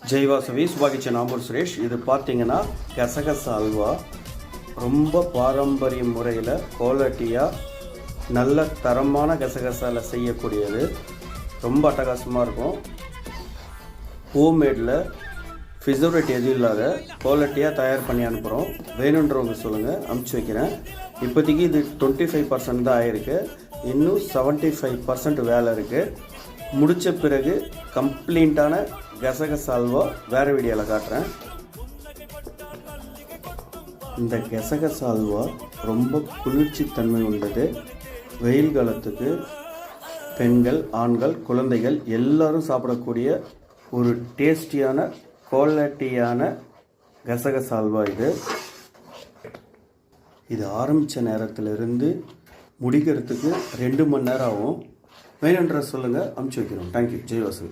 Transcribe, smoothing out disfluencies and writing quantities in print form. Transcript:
ஜெய் வாசவி சுபாகிச்சன் ஆம்பூர் சுரேஷ். இது பார்த்தீங்கன்னா கசகச அல்வா. ரொம்ப பாரம்பரிய முறையில் குவாலிட்டியாக நல்ல தரமான கசகசாவில் செய்யக்கூடியது. ரொம்ப அட்டகாசமாக இருக்கும். ஹோம்மேடில் ஃபிசோரேட் எதுவும் இல்லாத குவாலிட்டியாக தயார் பண்ணி அனுப்புகிறோம். வேணுன்றவங்க சொல்லுங்கள், அனுப்பிச்சி வைக்கிறேன். இப்போதைக்கு இது 25% தான் ஆகிருக்கு. இன்னும் 75% வேலை இருக்குது. முடித்த பிறகு கம்ப்ளீட்டான கசகச அல்வா வேறு வீடியோவில் காட்டுறேன். இந்த கசகச அல்வா ரொம்ப குளிர்ச்சி தன்மை உள்ளது. வெயில் காலத்துக்கு பெண்கள், ஆண்கள், குழந்தைகள் எல்லாரும் சாப்பிடக்கூடிய ஒரு டேஸ்டியான குவாலிட்டியான கசகச அல்வா இது ஆரம்பித்த நேரத்திலிருந்து முடிக்கிறதுக்கு 2 மணி நேரம் ஆகும். வேணுன்ற சொல்லுங்கள், அனுப்பிச்சி வைக்கிறோம். தேங்க்யூ. ஜெய் வாசவி.